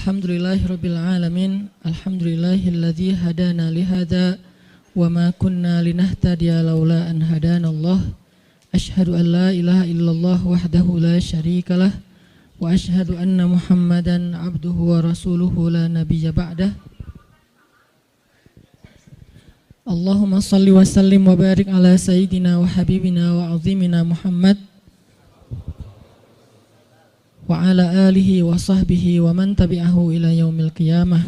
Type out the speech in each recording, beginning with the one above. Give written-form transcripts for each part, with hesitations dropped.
Alhamdulillahirabbil alamin. Alhamdulillahilladzi hadana lihadza wa ma kunna linahtadiya laula an hadanallah. Asyhadu an la ilaha illallah wahdahu la syarikalah wa asyhadu anna Muhammadan abduhu wa rasuluhu la nabiyya ba'dah. Allahumma salli wa sallim wa barik ala sayyidina wa habibina wa azimina Muhammad wa ala alihi wa sahbihi wa man tabi'ahu ila yaumil qiyamah.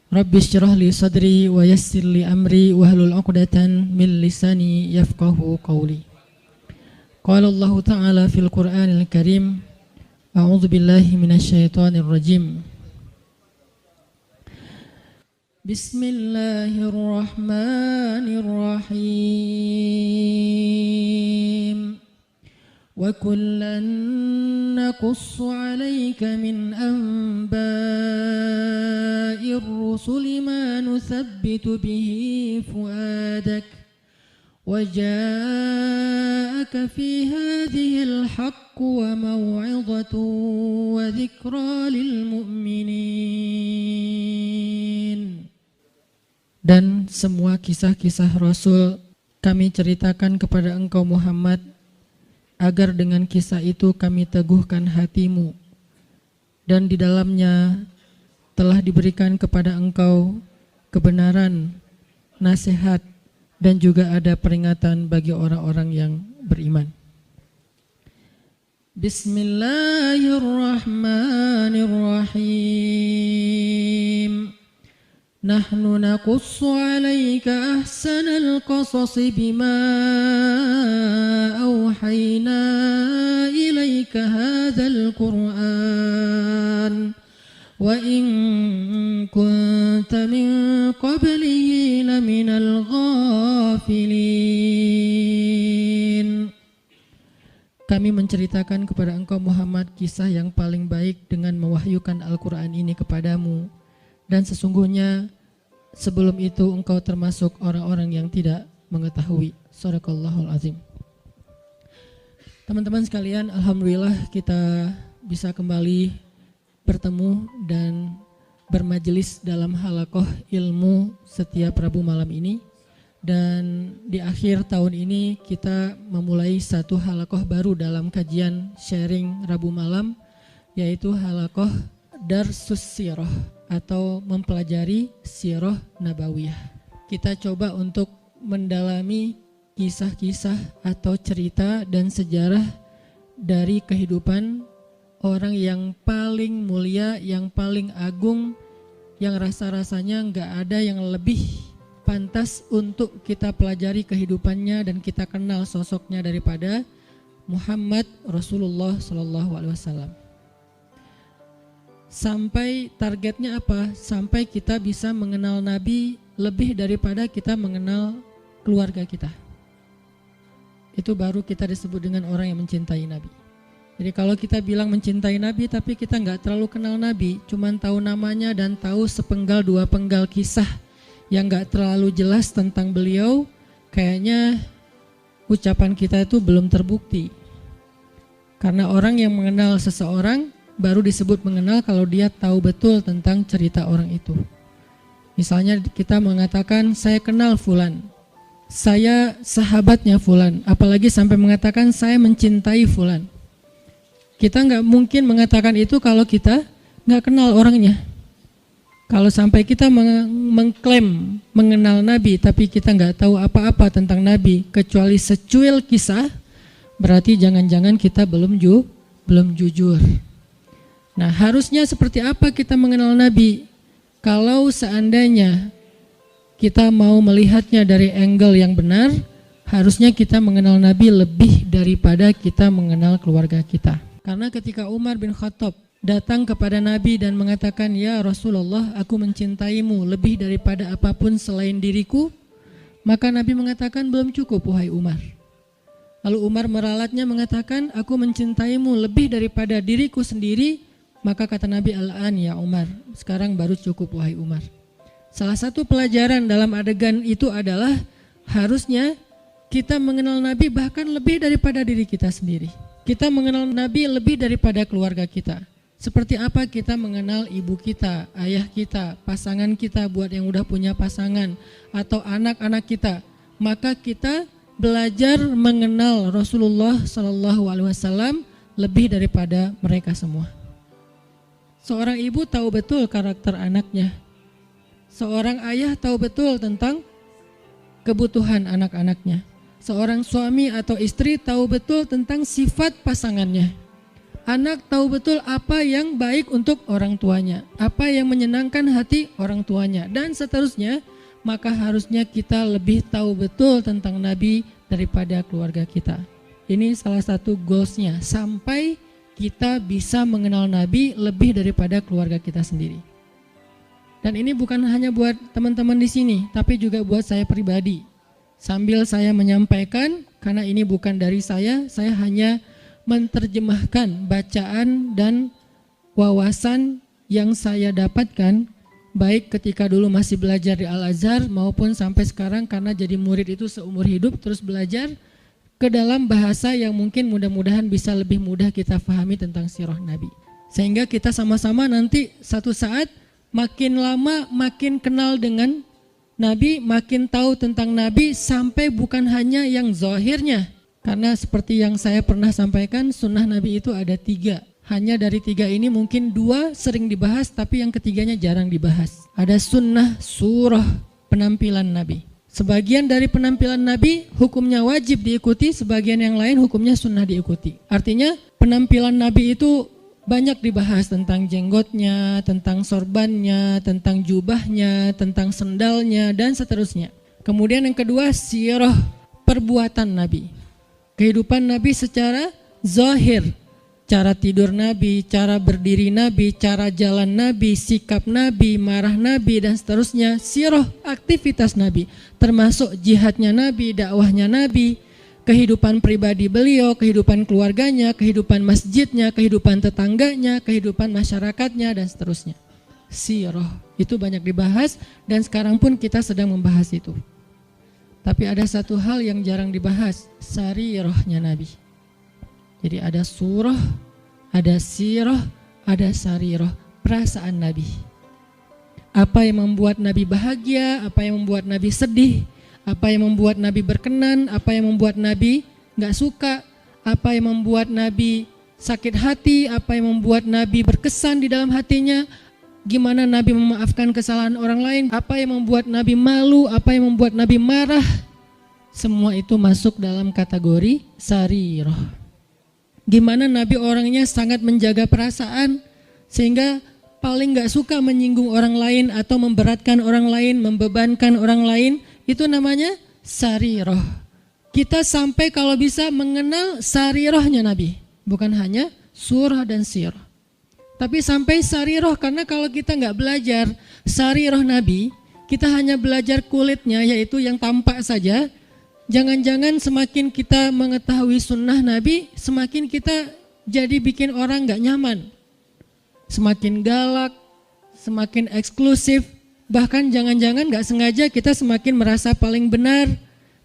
Rabbi syrah li sadri wa yassir li amri wa hlul 'uqdatan min lisani yafqahu qawli. Qala Allah ta'ala fil Qur'anil Karim, a'udzu billahi minasy syaithanir rajim. Bismillahirrahmanirrahim. Wa kullan naqussu 'alaika min anba'ir rusuli ma nuthabbitu bihi fu'adak wa ja'aka fi hadhil haqqu wa maw'izatun wa dzikra lil mu'minin. Dan semua kisah-kisah Rasul kami ceritakan kepada engkau Muhammad, agar dengan kisah itu kami teguhkan hatimu, dan di dalamnya telah diberikan kepada engkau kebenaran, nasihat, dan juga ada peringatan bagi orang-orang yang beriman. Bismillahirrahmanirrahim. Nahnu naqussu 'alaika ahsanal qasasi bima awhayna ilaika hadzal Qur'an wa in kunta min qablihi laminal ghafilin. Kami menceritakan kepada engkau Muhammad kisah yang paling baik dengan mewahyukan Al-Quran ini kepadamu. Dan sesungguhnya sebelum itu engkau termasuk orang-orang yang tidak mengetahui. Shadaqallahul azim. Teman-teman sekalian, alhamdulillah kita bisa kembali bertemu dan bermajelis dalam halaqah ilmu setiap Rabu malam ini. Dan di akhir tahun ini kita memulai satu halaqah baru dalam kajian sharing Rabu malam, yaitu halaqah Darsus Sirah atau mempelajari sirah nabawiyah. Kita coba untuk mendalami kisah-kisah atau cerita dan sejarah dari kehidupan orang yang paling mulia, yang paling agung, yang rasa-rasanya nggak ada yang lebih pantas untuk kita pelajari kehidupannya dan kita kenal sosoknya daripada Muhammad Rasulullah SAW. Sampai targetnya apa? Sampai kita bisa mengenal Nabi lebih daripada kita mengenal keluarga kita. Itu baru kita disebut dengan orang yang mencintai Nabi. Jadi kalau kita bilang mencintai Nabi tapi kita nggak terlalu kenal Nabi, cuman tahu namanya dan tahu sepenggal dua penggal kisah yang nggak terlalu jelas tentang beliau, kayaknya ucapan kita itu belum terbukti. Karena orang yang mengenal seseorang baru disebut mengenal kalau dia tahu betul tentang cerita orang itu. Misalnya kita mengatakan saya kenal fulan, saya sahabatnya fulan, apalagi sampai mengatakan saya mencintai fulan. Kita nggak mungkin mengatakan itu kalau kita nggak kenal orangnya. Kalau sampai kita mengklaim mengenal Nabi tapi kita nggak tahu apa-apa tentang Nabi kecuali secuil kisah, berarti jangan-jangan kita belum jujur. Nah, harusnya seperti apa kita mengenal Nabi? Kalau seandainya kita mau melihatnya dari angle yang benar, harusnya kita mengenal Nabi lebih daripada kita mengenal keluarga kita. Karena ketika Umar bin Khattab datang kepada Nabi dan mengatakan, "Ya Rasulullah, aku mencintaimu lebih daripada apapun selain diriku," maka Nabi mengatakan, "Belum cukup wahai Umar." Lalu Umar meralatnya mengatakan, "Aku mencintaimu lebih daripada diriku sendiri." Maka kata Nabi, "Al-an ya Umar, sekarang baru cukup wahai Umar." Salah satu pelajaran dalam adegan itu adalah harusnya kita mengenal Nabi bahkan lebih daripada diri kita sendiri. Kita mengenal Nabi lebih daripada keluarga kita. Seperti apa kita mengenal ibu kita, ayah kita, pasangan kita buat yang udah punya pasangan, atau anak-anak kita. Maka kita belajar mengenal Rasulullah SAW lebih daripada mereka semua. Seorang ibu tahu betul karakter anaknya. Seorang ayah tahu betul tentang kebutuhan anak-anaknya. Seorang suami atau istri tahu betul tentang sifat pasangannya. Anak tahu betul apa yang baik untuk orang tuanya, apa yang menyenangkan hati orang tuanya, dan seterusnya. Maka harusnya kita lebih tahu betul tentang Nabi daripada keluarga kita. Ini salah satu goalsnya, sampai kita bisa mengenal Nabi lebih daripada keluarga kita sendiri. Dan ini bukan hanya buat teman-teman di sini, tapi juga buat saya pribadi. Sambil saya menyampaikan, karena ini bukan dari saya hanya menerjemahkan bacaan dan wawasan yang saya dapatkan, baik ketika dulu masih belajar di Al-Azhar maupun sampai sekarang karena jadi murid itu seumur hidup terus belajar ke dalam bahasa yang mungkin mudah-mudahan bisa lebih mudah kita pahami tentang sirah Nabi. Sehingga kita sama-sama nanti satu saat makin lama makin kenal dengan Nabi, makin tahu tentang Nabi, sampai bukan hanya yang zahirnya. Karena seperti yang saya pernah sampaikan, sunnah Nabi itu ada 3. Hanya dari 3 ini mungkin 2 sering dibahas, tapi yang ketiganya jarang dibahas. Ada sunnah surah penampilan Nabi. Sebagian dari penampilan Nabi hukumnya wajib diikuti, sebagian yang lain hukumnya sunnah diikuti. Artinya penampilan Nabi itu banyak dibahas, tentang jenggotnya, tentang sorbannya, tentang jubahnya, tentang sendalnya, dan seterusnya. Kemudian yang kedua, sirah perbuatan Nabi. Kehidupan Nabi secara zahir, cara tidur Nabi, cara berdiri Nabi, cara jalan Nabi, sikap Nabi, marah Nabi, dan seterusnya. Sirah aktivitas Nabi, termasuk jihadnya Nabi, dakwahnya Nabi, kehidupan pribadi beliau, kehidupan keluarganya, kehidupan masjidnya, kehidupan tetangganya, kehidupan masyarakatnya, dan seterusnya. Sirah itu banyak dibahas, dan sekarang pun kita sedang membahas itu. Tapi ada satu hal yang jarang dibahas, sarirahnya Nabi. Jadi ada surah, ada sirah, ada sarirah, perasaan Nabi. Apa yang membuat Nabi bahagia, apa yang membuat Nabi sedih, apa yang membuat Nabi berkenan, apa yang membuat Nabi gak suka, apa yang membuat Nabi sakit hati, apa yang membuat Nabi berkesan di dalam hatinya, gimana Nabi memaafkan kesalahan orang lain, apa yang membuat Nabi malu, apa yang membuat Nabi marah. Semua itu masuk dalam kategori sarirah. Gimana Nabi orangnya sangat menjaga perasaan, sehingga paling gak suka menyinggung orang lain atau memberatkan orang lain, membebankan orang lain. Itu namanya sarirah. Kita sampai kalau bisa mengenal sarirahnya Nabi, bukan hanya surah dan sirah, tapi sampai sarirah. Karena kalau kita nggak belajar sarirah Nabi, kita hanya belajar kulitnya, yaitu yang tampak saja. Jangan-jangan semakin kita mengetahui sunnah Nabi, semakin kita jadi bikin orang nggak nyaman, semakin galak, semakin eksklusif. Bahkan jangan-jangan gak sengaja kita semakin merasa paling benar.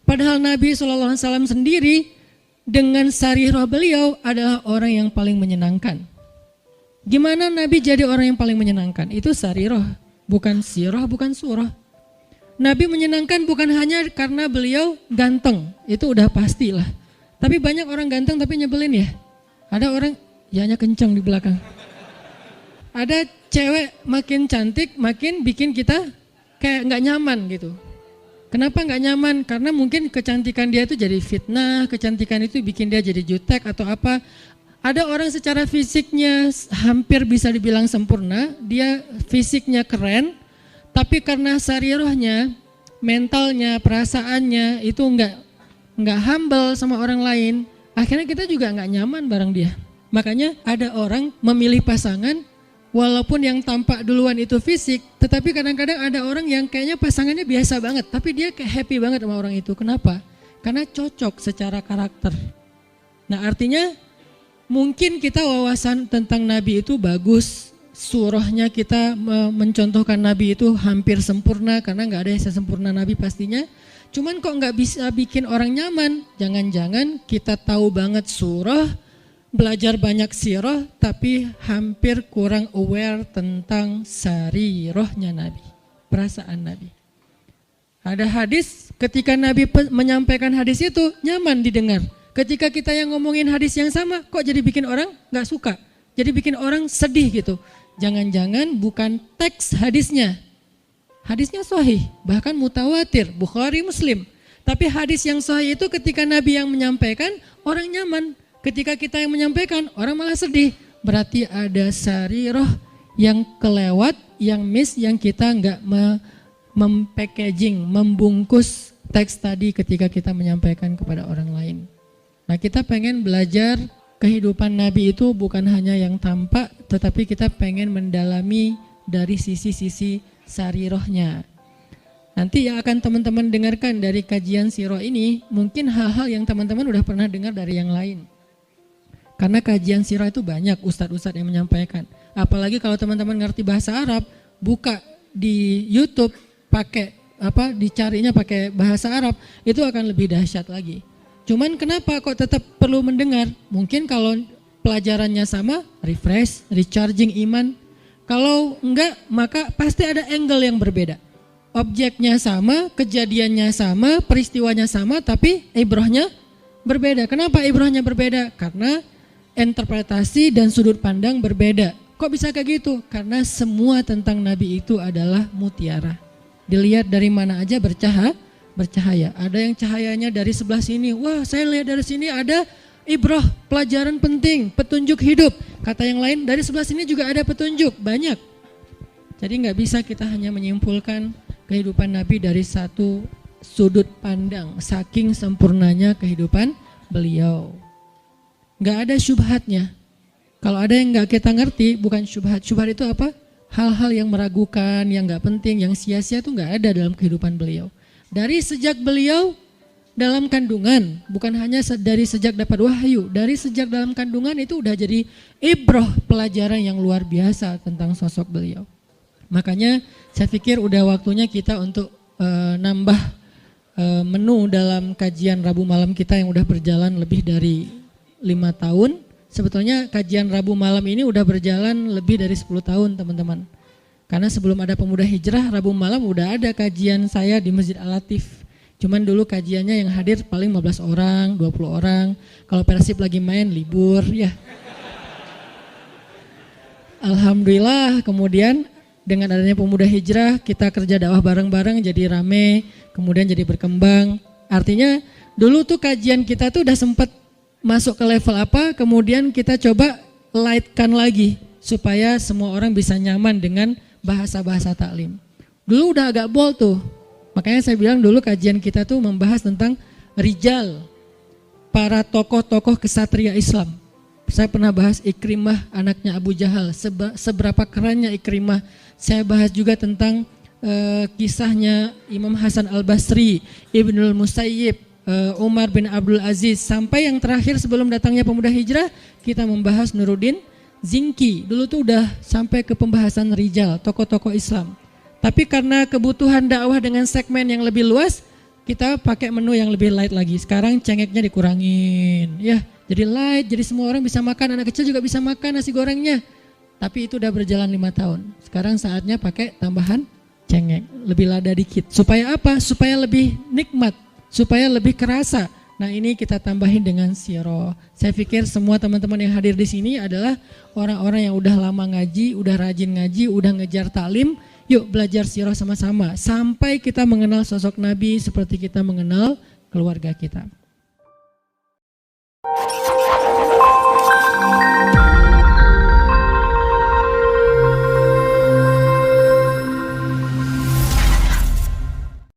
Padahal Nabi SAW sendiri dengan sarirah beliau adalah orang yang paling menyenangkan. Gimana Nabi jadi orang yang paling menyenangkan? Itu sarirah, bukan sirah, bukan surah. Nabi menyenangkan bukan hanya karena beliau ganteng, itu udah pastilah. Tapi banyak orang ganteng tapi nyebelin ya. Ada orang, yanya kenceng di belakang. Ada cewek makin cantik makin bikin kita kayak gak nyaman gitu. Kenapa gak nyaman? Karena mungkin kecantikan dia itu jadi fitnah, kecantikan itu bikin dia jadi jutek atau apa. Ada orang secara fisiknya hampir bisa dibilang sempurna, dia fisiknya keren, tapi karena sarirahnya, mentalnya, perasaannya itu nggak humble sama orang lain, akhirnya kita juga nggak nyaman bareng dia. Makanya ada orang memilih pasangan, walaupun yang tampak duluan itu fisik, tetapi kadang-kadang ada orang yang kayaknya pasangannya biasa banget, tapi dia kayak happy banget sama orang itu. Kenapa? Karena cocok secara karakter. Nah artinya mungkin kita wawasan tentang Nabi itu bagus, surahnya kita mencontohkan Nabi itu hampir sempurna, karena gak ada yang sempurna Nabi pastinya. Cuman kok gak bisa bikin orang nyaman? Jangan-jangan kita tahu banget surah, belajar banyak sirah tapi hampir kurang aware tentang sarirahnya Nabi, perasaan Nabi. Ada hadis ketika Nabi menyampaikan hadis itu nyaman didengar. Ketika kita yang ngomongin hadis yang sama kok jadi bikin orang gak suka, jadi bikin orang sedih gitu. Jangan-jangan bukan teks hadisnya. Hadisnya sahih, bahkan mutawatir, Bukhari, Muslim. Tapi hadis yang sahih itu ketika Nabi yang menyampaikan, orang nyaman. Ketika kita yang menyampaikan, orang malah sedih. Berarti ada sarirah yang kelewat, yang miss, yang kita nggak mem-packaging, membungkus teks tadi ketika kita menyampaikan kepada orang lain. Nah, kita pengen belajar kehidupan Nabi itu bukan hanya yang tampak, tetapi kita pengen mendalami dari sisi-sisi sarirahnya. Nanti yang akan teman-teman dengarkan dari kajian sirah ini, mungkin hal-hal yang teman-teman udah pernah dengar dari yang lain. Karena kajian sirah itu banyak ustadz-ustadz yang menyampaikan. Apalagi kalau teman-teman ngerti bahasa Arab, buka di YouTube dicarinya pakai bahasa Arab, itu akan lebih dahsyat lagi. Cuman kenapa kok tetap perlu mendengar? Mungkin kalau pelajarannya sama, refresh, recharging iman. Kalau enggak, maka pasti ada angle yang berbeda. Objeknya sama, kejadiannya sama, peristiwanya sama, tapi ibrahnya berbeda. Kenapa ibrahnya berbeda? Karena interpretasi dan sudut pandang berbeda. Kok bisa kayak gitu? Karena semua tentang Nabi itu adalah mutiara. Dilihat dari mana aja bercahaya. Ada yang cahayanya dari sebelah sini. Wah, saya lihat dari sini ada ibrah, pelajaran penting, petunjuk hidup. Kata yang lain, dari sebelah sini juga ada petunjuk, banyak. Jadi nggak bisa kita hanya menyimpulkan kehidupan Nabi dari satu sudut pandang. Saking sempurnanya kehidupan beliau. Nggak ada syubhatnya. Kalau ada yang nggak kita ngerti, bukan syubhat. Syubhat itu apa? Hal-hal yang meragukan, yang nggak penting, yang sia-sia itu nggak ada dalam kehidupan beliau. Dari sejak beliau dalam kandungan, bukan hanya dari sejak dapat wahyu, dari sejak dalam kandungan itu udah jadi ibrah, pelajaran yang luar biasa tentang sosok beliau. Makanya saya pikir udah waktunya kita untuk nambah menu dalam kajian Rabu malam kita yang udah berjalan lebih dari 5 tahun. Sebetulnya kajian Rabu malam ini udah berjalan lebih dari 10 tahun teman-teman. Karena sebelum ada Pemuda Hijrah, Rabu malam udah ada kajian saya di Masjid Al-Latif. Cuman dulu kajiannya yang hadir paling 15 orang, 20 orang. Kalau Persib lagi main libur ya. Alhamdulillah kemudian dengan adanya Pemuda Hijrah kita kerja dakwah bareng-bareng jadi rame, kemudian jadi berkembang. Artinya dulu tuh kajian kita tuh udah sempat masuk ke level apa, kemudian kita coba lightkan lagi supaya semua orang bisa nyaman dengan bahasa-bahasa taklim. Dulu udah agak bold tuh. Makanya saya bilang dulu kajian kita tuh membahas tentang rijal, para tokoh-tokoh kesatria Islam. Saya pernah bahas Ikrimah anaknya Abu Jahal, seberapa kerennya Ikrimah. Saya bahas juga tentang kisahnya Imam Hasan Al-Basri, Ibnul Musayyib, Umar bin Abdul Aziz. Sampai yang terakhir sebelum datangnya Pemuda Hijrah, kita membahas Nuruddin Zinki. Dulu tuh udah sampai ke pembahasan rijal, tokoh-tokoh Islam. Tapi karena kebutuhan dakwah dengan segmen yang lebih luas, kita pakai menu yang lebih light lagi. Sekarang cengeknya dikurangin, ya. Jadi light, jadi semua orang bisa makan, anak kecil juga bisa makan nasi gorengnya. Tapi itu udah berjalan 5 tahun. Sekarang saatnya pakai tambahan cengek, lebih lada dikit. Supaya apa? Supaya lebih nikmat, supaya lebih kerasa. Nah ini kita tambahin dengan sirah. Saya pikir semua teman-teman yang hadir di sini adalah orang-orang yang udah lama ngaji, udah rajin ngaji, udah ngejar taklim. Yuk belajar sirah sama-sama sampai kita mengenal sosok Nabi seperti kita mengenal keluarga kita.